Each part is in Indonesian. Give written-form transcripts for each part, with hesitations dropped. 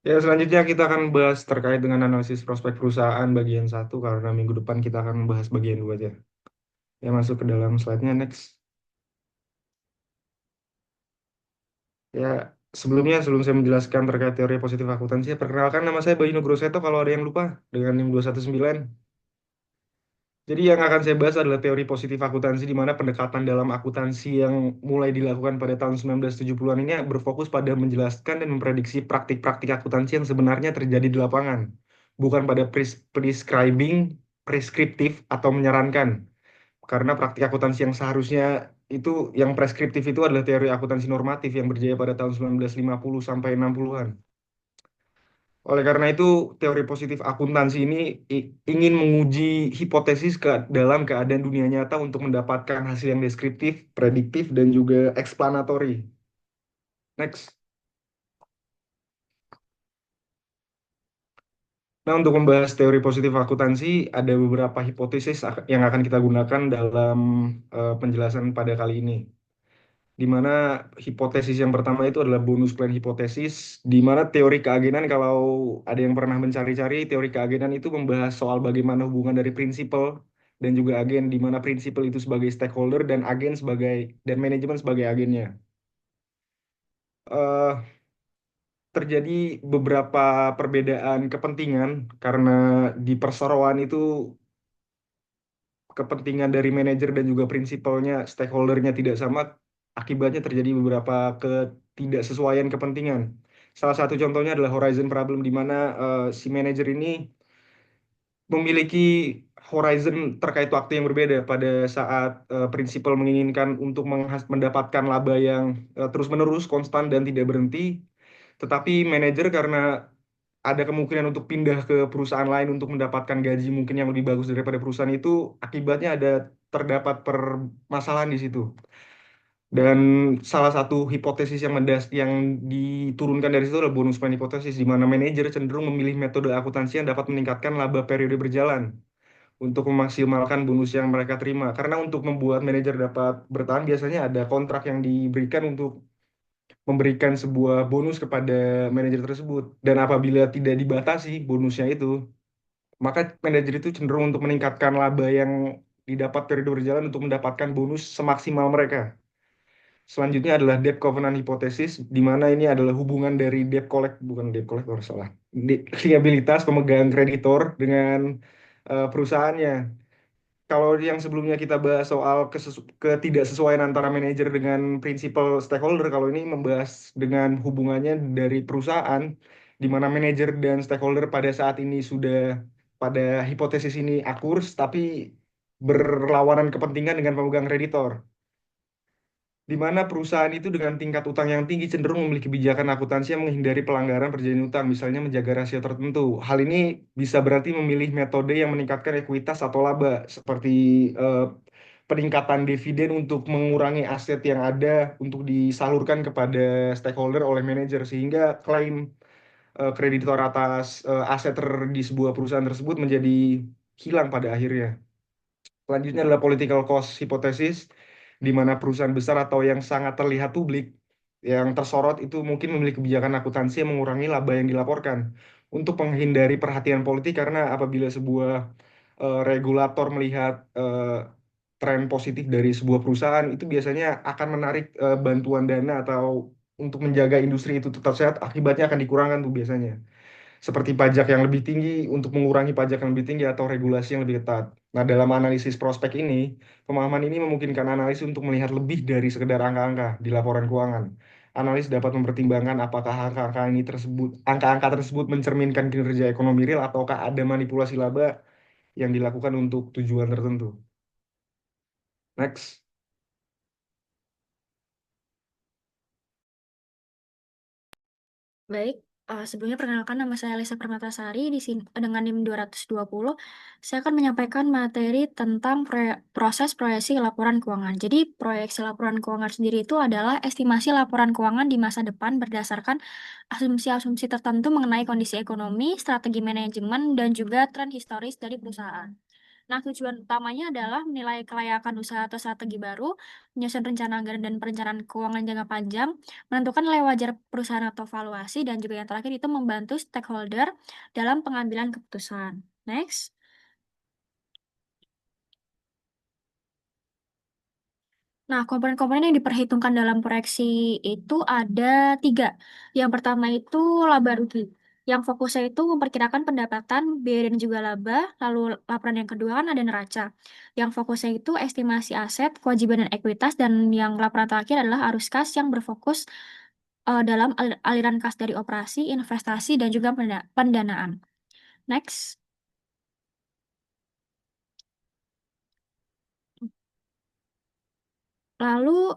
Ya, selanjutnya kita akan bahas terkait dengan analisis prospek perusahaan bagian satu karena minggu depan kita akan membahas bagian dua aja. Ya, masuk ke dalam slide-nya next. Ya, sebelum saya menjelaskan terkait teori positif akuntansi, perkenalkan nama saya Bayu Nugroho Seto kalau ada yang lupa dengan NIM 219. Jadi yang akan saya bahas adalah teori positif akuntansi di mana pendekatan dalam akuntansi yang mulai dilakukan pada tahun 1970-an ini berfokus pada menjelaskan dan memprediksi praktik-praktik akuntansi yang sebenarnya terjadi di lapangan, bukan pada preskriptif atau menyarankan. Karena praktik akuntansi yang seharusnya itu yang preskriptif itu adalah teori akuntansi normatif yang berjaya pada tahun 1950 sampai 60-an. Oleh karena itu, teori positif akuntansi ini ingin menguji hipotesis dalam keadaan dunia nyata untuk mendapatkan hasil yang deskriptif, prediktif, dan juga explanatory. Next. Nah, untuk membahas teori positif akuntansi, ada beberapa hipotesis yang akan kita gunakan dalam penjelasan pada kali ini. Di mana hipotesis yang pertama itu adalah bonus plan hipotesis, di mana teori keagenan, kalau ada yang pernah mencari-cari, teori keagenan itu membahas soal bagaimana hubungan dari prinsipal dan juga agen, di mana prinsipal itu sebagai stakeholder dan agen sebagai dan manajemen sebagai agennya. Eh, Terjadi beberapa perbedaan kepentingan karena di perseroan itu kepentingan dari manajer dan juga prinsipalnya, stakeholdernya tidak sama, akibatnya terjadi beberapa ketidaksesuaian kepentingan. Salah satu contohnya adalah horizon problem di mana si manajer ini memiliki horizon terkait waktu yang berbeda pada saat prinsipal menginginkan untuk mendapatkan laba yang terus-menerus, konstan dan tidak berhenti, tetapi manajer karena ada kemungkinan untuk pindah ke perusahaan lain untuk mendapatkan gaji mungkin yang lebih bagus daripada perusahaan itu, akibatnya terdapat permasalahan di situ. Dan salah satu hipotesis yang diturunkan dari situ adalah bonus plan hipotesis, di mana manajer cenderung memilih metode akuntansi yang dapat meningkatkan laba periode berjalan untuk memaksimalkan bonus yang mereka terima. Karena untuk membuat manajer dapat bertahan, biasanya ada kontrak yang diberikan untuk memberikan sebuah bonus kepada manajer tersebut. Dan apabila tidak dibatasi bonusnya itu, maka manajer itu cenderung untuk meningkatkan laba yang didapat periode berjalan untuk mendapatkan bonus semaksimal mereka. Selanjutnya adalah debt covenant hypothesis, di mana ini adalah hubungan dari bukan debt collector, salah. Liabilitas pemegang kreditor dengan perusahaannya. Kalau yang sebelumnya kita bahas soal ketidaksesuaian antara manajer dengan prinsipal stakeholder, kalau ini membahas dengan hubungannya dari perusahaan, di mana manajer dan stakeholder pada saat ini sudah pada hipotesis ini akurs, tapi berlawanan kepentingan dengan pemegang kreditor, di mana perusahaan itu dengan tingkat utang yang tinggi cenderung memiliki kebijakan akuntansi yang menghindari pelanggaran perjanjian utang, misalnya menjaga rasio tertentu. Hal ini bisa berarti memilih metode yang meningkatkan ekuitas atau laba, seperti eh, peningkatan dividen untuk mengurangi aset yang ada untuk disalurkan kepada stakeholder oleh manajer, sehingga klaim kreditor atas aset di sebuah perusahaan tersebut menjadi hilang pada akhirnya. Selanjutnya adalah political cost hypothesis, di mana perusahaan besar atau yang sangat terlihat publik, yang tersorot itu mungkin memiliki kebijakan akuntansi yang mengurangi laba yang dilaporkan untuk menghindari perhatian politik, karena apabila sebuah regulator melihat tren positif dari sebuah perusahaan, itu biasanya akan menarik bantuan dana atau untuk menjaga industri itu tetap sehat, akibatnya akan dikurangkan tuh biasanya seperti pajak yang lebih tinggi untuk mengurangi pajak yang lebih tinggi atau regulasi yang lebih ketat. Nah, dalam analisis prospek ini, pemahaman ini memungkinkan analis untuk melihat lebih dari sekedar angka-angka di laporan keuangan. Analis dapat mempertimbangkan apakah angka-angka tersebut mencerminkan kinerja ekonomi real ataukah ada manipulasi laba yang dilakukan untuk tujuan tertentu. Next. Baik, sebelumnya perkenalkan nama saya Lisa Permatasari di sini dengan NIM 220. Saya akan menyampaikan materi tentang proses proyeksi laporan keuangan. Jadi, proyeksi laporan keuangan sendiri itu adalah estimasi laporan keuangan di masa depan berdasarkan asumsi-asumsi tertentu mengenai kondisi ekonomi, strategi manajemen, dan juga tren historis dari perusahaan. Nah, tujuan utamanya adalah menilai kelayakan usaha atau strategi baru, menyusun rencana anggaran dan perencanaan keuangan jangka panjang, menentukan nilai wajar perusahaan atau valuasi, dan juga yang terakhir itu membantu stakeholder dalam pengambilan keputusan. Next. Nah, komponen-komponen yang diperhitungkan dalam proyeksi itu ada tiga. Yang pertama itu laba rugi. Yang fokusnya itu memperkirakan pendapatan, biaya dan juga laba. Lalu laporan yang kedua kan ada neraca. Yang fokusnya itu estimasi aset, kewajiban dan ekuitas. Dan yang laporan terakhir adalah arus kas yang berfokus dalam aliran kas dari operasi, investasi, dan juga pendanaan. Next. Lalu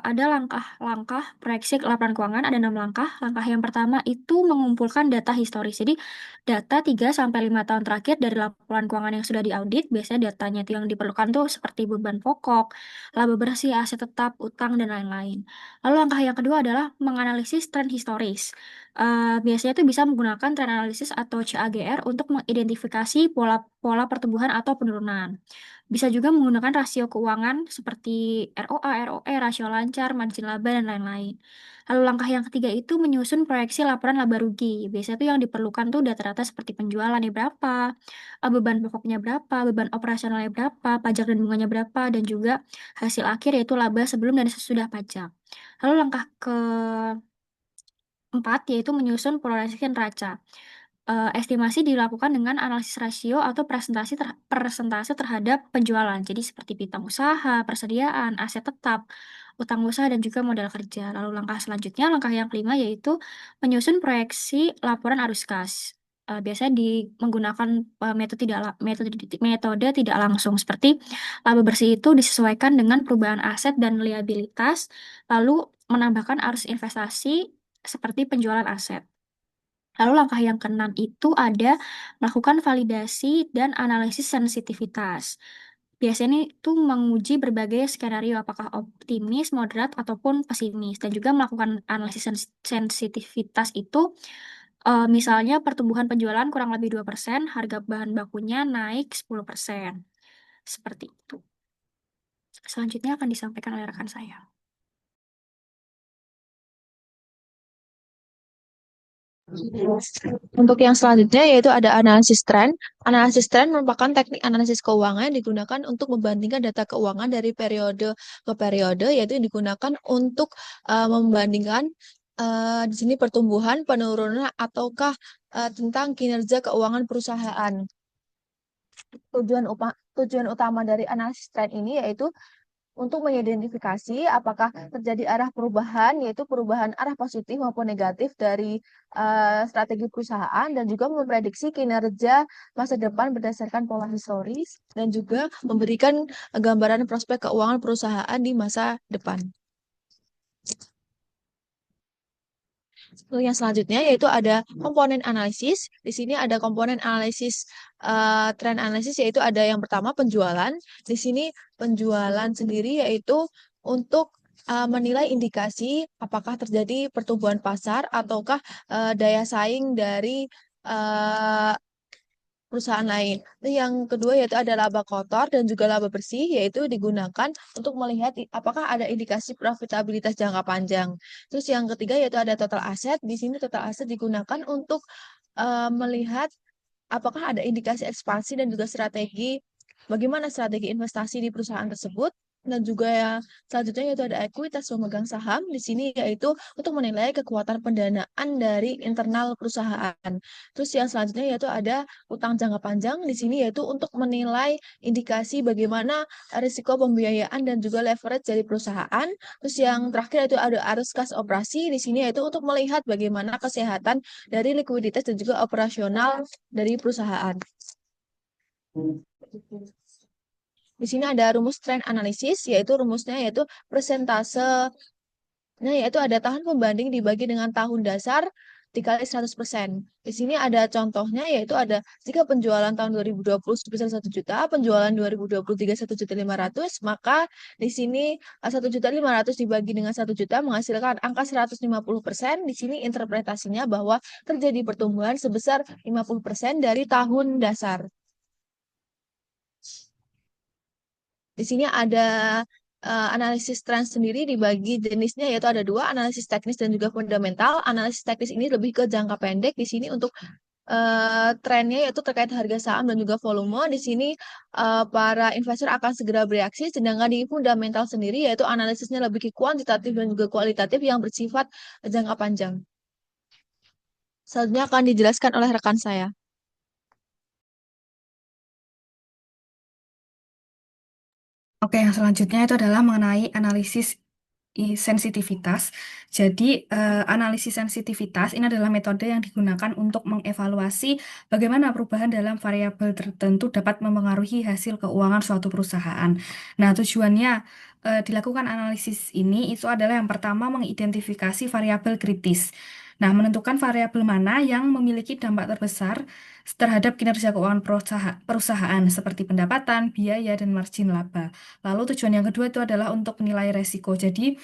ada langkah-langkah proyeksi laporan keuangan, ada 6 langkah. Langkah yang pertama itu mengumpulkan data historis. Jadi data 3 sampai 5 tahun terakhir dari laporan keuangan yang sudah diaudit. Biasanya datanya itu yang diperlukan tuh seperti beban pokok, laba bersih, aset tetap, utang, dan lain-lain. Lalu langkah yang kedua adalah menganalisis tren historis. Biasanya itu bisa menggunakan tren analisis atau CAGR untuk mengidentifikasi pola-pola pertumbuhan atau penurunan. Bisa juga menggunakan rasio keuangan seperti ROA, ROE, rasio lancar, margin laba, dan lain-lain. Lalu langkah yang ketiga itu menyusun proyeksi laporan laba rugi. Biasanya tuh yang diperlukan tuh data-data seperti penjualannya berapa, beban pokoknya berapa, beban operasionalnya berapa, pajak dan bunganya berapa, dan juga hasil akhir yaitu laba sebelum dan sesudah pajak. Lalu langkah keempat yaitu menyusun proyeksi neraca. Estimasi dilakukan dengan analisis rasio atau persentase terhadap penjualan. Jadi seperti piutang usaha, persediaan, aset tetap, utang usaha, dan juga modal kerja. Lalu langkah selanjutnya, langkah yang kelima yaitu menyusun proyeksi laporan arus kas. Biasanya menggunakan metode tidak langsung seperti laba bersih itu disesuaikan dengan perubahan aset dan liabilitas, lalu menambahkan arus investasi seperti penjualan aset. Lalu langkah yang keenam itu ada melakukan validasi dan analisis sensitivitas. Biasanya itu menguji berbagai skenario apakah optimis, moderat, ataupun pesimis. Dan juga melakukan analisis sensitivitas itu misalnya pertumbuhan penjualan kurang lebih 2%, harga bahan bakunya naik 10%. Seperti itu. Selanjutnya akan disampaikan oleh rekan saya. Untuk yang selanjutnya yaitu ada analisis tren. Analisis tren merupakan teknik analisis keuangan yang digunakan untuk membandingkan data keuangan dari periode ke periode, yaitu yang digunakan untuk membandingkan di sini pertumbuhan, penurunan, ataukah tentang kinerja keuangan perusahaan. Tujuan utama dari analisis tren ini yaitu untuk mengidentifikasi apakah terjadi arah perubahan, yaitu perubahan arah positif maupun negatif dari strategi perusahaan, dan juga memprediksi kinerja masa depan berdasarkan pola historis, dan juga memberikan gambaran prospek keuangan perusahaan di masa depan. Lalu yang selanjutnya yaitu ada komponen analisis. Di sini ada komponen analisis trend analisis, yaitu ada yang pertama penjualan. Di sini penjualan sendiri yaitu untuk menilai indikasi apakah terjadi pertumbuhan pasar ataukah daya saing dari uh, perusahaan lain. Terus yang kedua yaitu ada laba kotor dan juga laba bersih, yaitu digunakan untuk melihat apakah ada indikasi profitabilitas jangka panjang. Terus yang ketiga yaitu ada total aset. Di sini total aset digunakan untuk melihat apakah ada indikasi ekspansi dan juga strategi, bagaimana strategi investasi di perusahaan tersebut. Dan juga yang selanjutnya yaitu ada ekuitas pemegang saham. Di sini yaitu untuk menilai kekuatan pendanaan dari internal perusahaan. Terus yang selanjutnya yaitu ada utang jangka panjang. Di sini yaitu untuk menilai indikasi bagaimana risiko pembiayaan dan juga leverage dari perusahaan. Terus yang terakhir yaitu ada arus kas operasi. Di sini yaitu untuk melihat bagaimana kesehatan dari likuiditas dan juga operasional dari perusahaan. Di sini ada rumus trend analisis, yaitu rumusnya yaitu persentase. Nah, yaitu ada tahun pembanding dibagi dengan tahun dasar dikali 100%. Di sini ada contohnya, yaitu ada jika penjualan tahun 2020 sebesar 1 juta, penjualan 2023 1.500.000, maka di sini 1.500.000 dibagi dengan 1 juta menghasilkan angka 150%. Di sini interpretasinya bahwa terjadi pertumbuhan sebesar 50% dari tahun dasar. Di sini ada analisis tren sendiri dibagi jenisnya, yaitu ada dua, analisis teknis dan juga fundamental. Analisis teknis ini lebih ke jangka pendek. Di sini untuk trennya yaitu terkait harga saham dan juga volume. Di sini para investor akan segera bereaksi, sedangkan di fundamental sendiri yaitu analisisnya lebih ke kuantitatif dan juga kualitatif yang bersifat jangka panjang. Selanjutnya akan dijelaskan oleh rekan saya. Oke, yang selanjutnya itu adalah mengenai analisis sensitivitas. Jadi, analisis sensitivitas ini adalah metode yang digunakan untuk mengevaluasi bagaimana perubahan dalam variabel tertentu dapat memengaruhi hasil keuangan suatu perusahaan. Nah, tujuannya dilakukan analisis ini itu adalah yang pertama mengidentifikasi variabel kritis. Nah, menentukan variabel mana yang memiliki dampak terbesar terhadap kinerja keuangan perusahaan seperti pendapatan, biaya, dan margin laba. Lalu tujuan yang kedua itu adalah untuk menilai resiko. Jadi,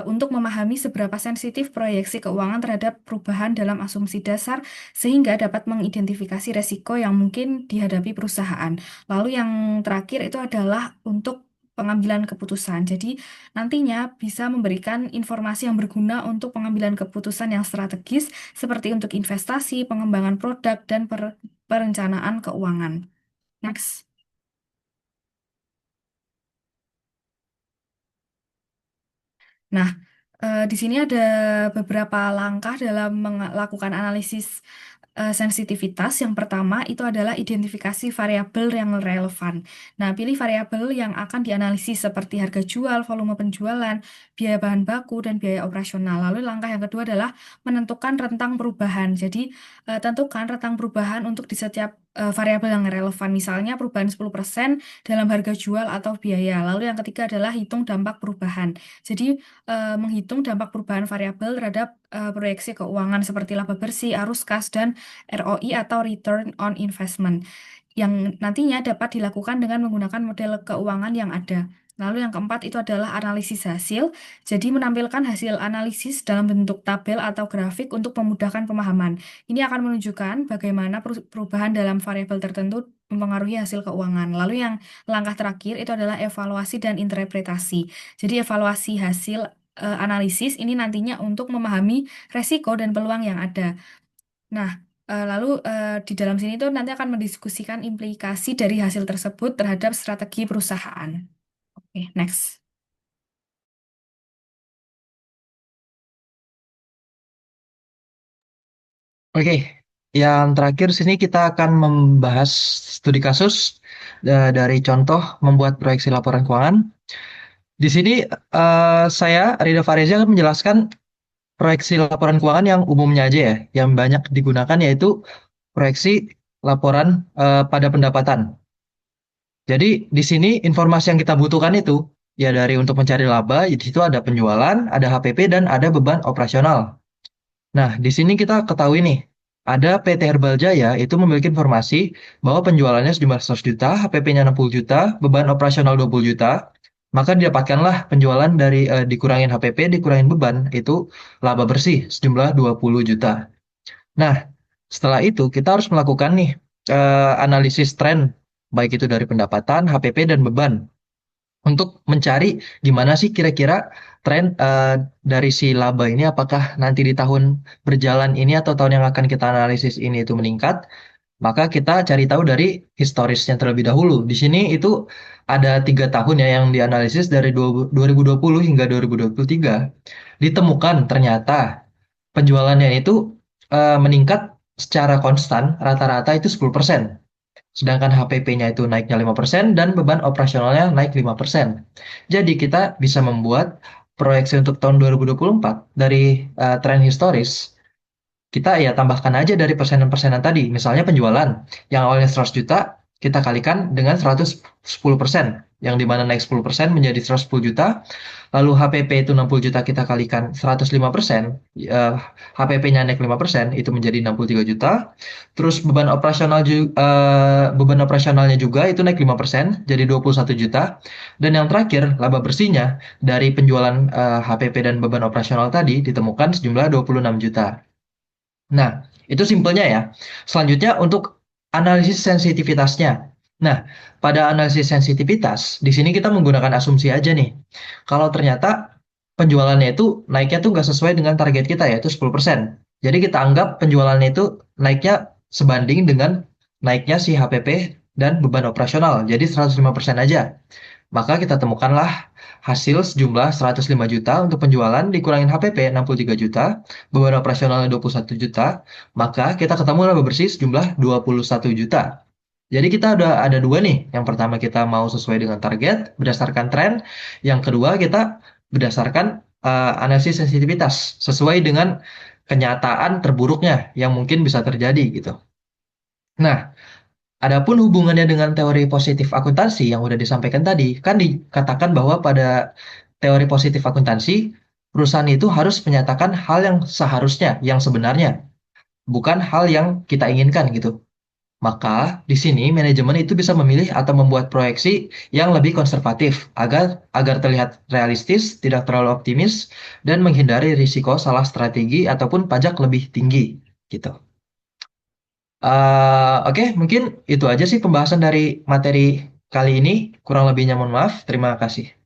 untuk memahami seberapa sensitif proyeksi keuangan terhadap perubahan dalam asumsi dasar sehingga dapat mengidentifikasi resiko yang mungkin dihadapi perusahaan. Lalu yang terakhir itu adalah untuk pengambilan keputusan. Jadi, nantinya bisa memberikan informasi yang berguna untuk pengambilan keputusan yang strategis seperti untuk investasi, pengembangan produk, dan perencanaan keuangan. Next. Nah, di sini ada beberapa langkah dalam melakukan analisis sensitivitas. Yang pertama itu adalah identifikasi variabel yang relevan. Nah, pilih variabel yang akan dianalisis seperti harga jual, volume penjualan, biaya bahan baku, dan biaya operasional. Lalu langkah yang kedua adalah menentukan rentang perubahan. Jadi, tentukan rentang perubahan untuk di setiap variabel yang relevan. Misalnya perubahan 10% dalam harga jual atau biaya. Lalu yang ketiga adalah hitung dampak perubahan. Jadi, menghitung dampak perubahan variabel terhadap proyeksi keuangan seperti laba bersih, arus kas, dan ROI atau Return on Investment yang nantinya dapat dilakukan dengan menggunakan model keuangan yang ada. Lalu yang keempat itu adalah analisis hasil. Jadi menampilkan hasil analisis dalam bentuk tabel atau grafik untuk memudahkan pemahaman. Ini akan menunjukkan bagaimana perubahan dalam variabel tertentu mempengaruhi hasil keuangan. Lalu yang langkah terakhir itu adalah evaluasi dan interpretasi. Jadi evaluasi hasil analisis ini nantinya untuk memahami resiko dan peluang yang ada. Nah, lalu di dalam sini tuh nanti akan mendiskusikan implikasi dari hasil tersebut terhadap strategi perusahaan. Oke, next. Oke, yang terakhir sini kita akan membahas studi kasus dari contoh membuat proyeksi laporan keuangan. Di sini saya Rida Fareza akan menjelaskan proyeksi laporan keuangan yang umumnya aja ya, yang banyak digunakan yaitu proyeksi laporan pada pendapatan. Jadi di sini informasi yang kita butuhkan itu ya dari untuk mencari laba, di situ ada penjualan, ada HPP dan ada beban operasional. Nah, di sini kita ketahui nih, ada PT Herbal Jaya itu memiliki informasi bahwa penjualannya sejumlah 100 juta, HPP-nya 60 juta, beban operasional 20 juta, maka didapatkanlah penjualan dari dikurangin HPP, dikurangin beban, itu laba bersih sejumlah 20 juta. Nah, setelah itu kita harus melakukan nih analisis tren, baik itu dari pendapatan, HPP, dan beban untuk mencari gimana sih kira-kira tren dari si laba ini apakah nanti di tahun berjalan ini atau tahun yang akan kita analisis ini itu meningkat, maka kita cari tahu dari historisnya terlebih dahulu. Di sini itu ada 3 tahun ya yang dianalisis dari 2020 hingga 2023. Ditemukan ternyata penjualannya itu meningkat secara konstan rata-rata itu 10%. Sedangkan HPP-nya itu naiknya 5% dan beban operasionalnya naik 5%. Jadi kita bisa membuat proyeksi untuk tahun 2024 dari tren historis. Kita ya tambahkan aja dari persenan-persenan tadi. Misalnya penjualan yang awalnya 100 juta, kita kalikan dengan 110%. Yang dimana naik 10% menjadi 110 juta. Lalu HPP itu 60 juta kita kalikan 105%. HPP-nya naik 5%, itu menjadi 63 juta. Terus beban operasionalnya juga itu naik 5%, jadi 21 juta. Dan yang terakhir, laba bersihnya dari penjualan HPP dan beban operasional tadi ditemukan sejumlah 26 juta. Nah, itu simpelnya ya. Selanjutnya untuk analisis sensitivitasnya. Nah, pada analisis sensitivitas, di sini kita menggunakan asumsi aja nih. Kalau ternyata penjualannya itu naiknya tuh nggak sesuai dengan target kita, yaitu 10%. Jadi kita anggap penjualannya itu naiknya sebanding dengan naiknya si HPP dan beban operasional, jadi 105% aja. Maka kita temukanlah hasil sejumlah 105 juta untuk penjualan dikurangin HPP 63 juta, beban operasionalnya 21 juta, maka kita ketemu laba bersih sejumlah 21 juta. Jadi kita udah ada dua nih. Yang pertama kita mau sesuai dengan target berdasarkan tren. Yang kedua kita berdasarkan analisis sensitivitas sesuai dengan kenyataan terburuknya yang mungkin bisa terjadi gitu. Nah, adapun hubungannya dengan teori positif akuntansi yang udah disampaikan tadi, kan dikatakan bahwa pada teori positif akuntansi, perusahaan itu harus menyatakan hal yang seharusnya, yang sebenarnya, bukan hal yang kita inginkan gitu. Maka di sini manajemen itu bisa memilih atau membuat proyeksi yang lebih konservatif agar terlihat realistis, tidak terlalu optimis, dan menghindari risiko salah strategi ataupun pajak lebih tinggi gitu. Oke, mungkin itu aja sih pembahasan dari materi kali ini. Kurang lebihnya mohon maaf. Terima kasih.